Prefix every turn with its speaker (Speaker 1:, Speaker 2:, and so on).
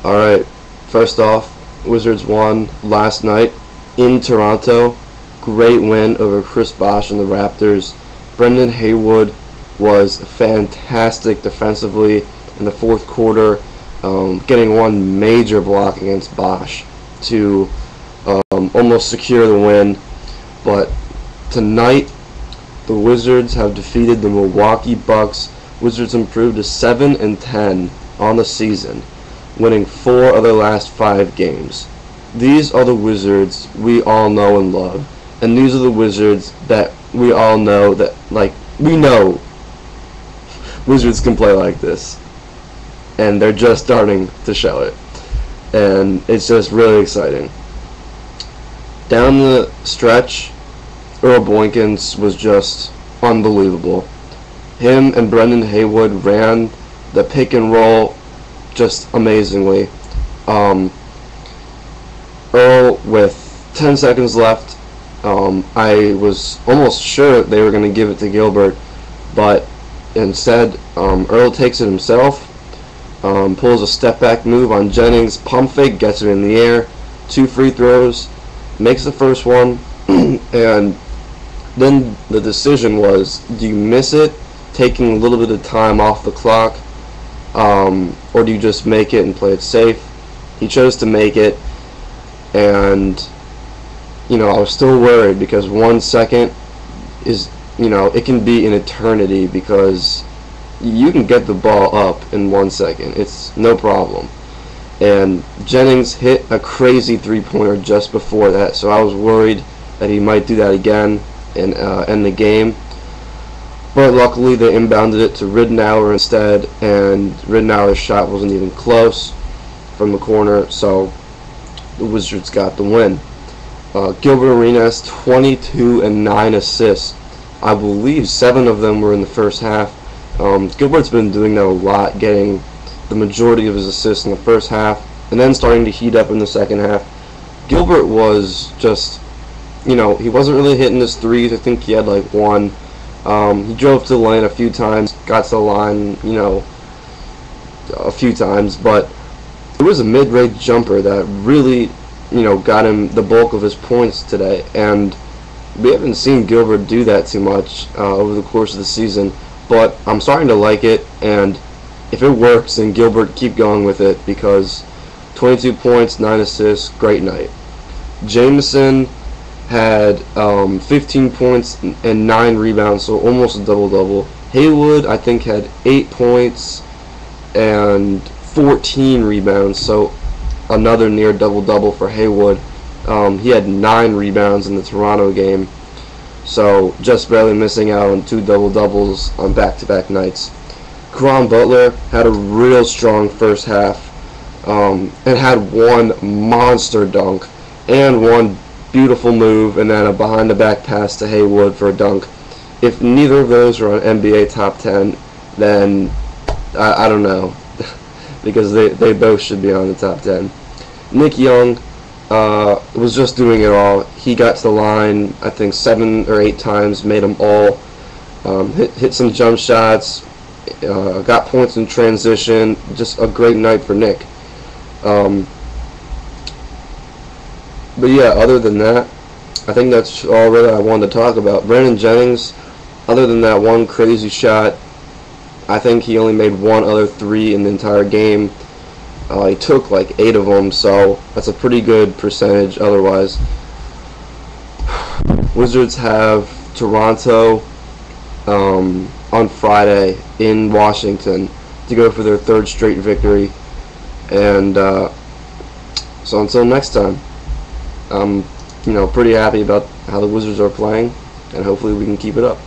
Speaker 1: Alright, first off, Wizards won last night in Toronto. Great win over Chris Bosh and the Raptors. Brendan Haywood was fantastic defensively in the fourth quarter, getting one major block against Bosh to almost secure the win. But tonight, the Wizards have defeated the Milwaukee Bucks. Wizards improved to 7-10 on the season, winning 4 of their last 5 games. These are the Wizards we all know and love, and these are the Wizards that we all know that, we know Wizards can play like this, and they're just starting to show it, and it's just really exciting. Down the stretch, Earl Boykins was just unbelievable. Him and Brendan Haywood ran the pick and roll just amazingly. Earl, with 10 seconds left, I was almost sure they were going to give it to Gilbert, but instead Earl takes it himself, pulls a step back move on Jennings, pump fake, gets it in the air, 2 free throws, makes the first one, and then the decision was, do you miss it, taking a little bit of time off the clock, or do you just make it and play it safe? He chose to make it, and I was still worried because 1 second is, it can be an eternity because you can get the ball up in 1 second. It's no problem. And Jennings hit a crazy three-pointer just before that, so I was worried that he might do that again and end the game. But luckily they inbounded it to Ridnour instead, and Ridnour's shot wasn't even close from the corner, so the Wizards got the win. Gilbert Arenas, 22 and 9 assists. I believe 7 of them were in the first half. Gilbert's been doing that a lot, getting the majority of his assists in the first half, and then starting to heat up in the second half. Gilbert was just, he wasn't really hitting his threes. I think he had like 1. He drove to the lane a few times, got to the line, a few times, but it was a mid-range jumper that really, got him the bulk of his points today, and we haven't seen Gilbert do that too much over the course of the season, but I'm starting to like it, and if it works, then Gilbert, keep going with it, because 22 points, 9 assists, great night. Jameson had 15 points and 9 rebounds, so almost a double-double. Haywood, I think, had 8 points and 14 rebounds, so another near double-double for Haywood. He had 9 rebounds in the Toronto game, so just barely missing out on 2 double-doubles on back-to-back nights. Caron Butler had a real strong first half, and had 1 monster dunk and 1 beautiful move, and then a behind-the-back pass to Haywood for a dunk. If neither of those are on NBA top 10, then I don't know, because they both should be on the top 10. Nick Young was just doing it all. He got to the line, I think 7 or 8 times, made them all. Hit some jump shots, got points in transition. Just a great night for Nick. But yeah, other than that, I think that's all really I wanted to talk about. Brandon Jennings, other than that 1 crazy shot, I think he only made 1 other 3 in the entire game. He took like 8 of them, so that's a pretty good percentage otherwise. Wizards have Toronto on Friday in Washington to go for their 3rd straight victory. And so until next time, I'm pretty happy about how the Wizards are playing, and hopefully we can keep it up.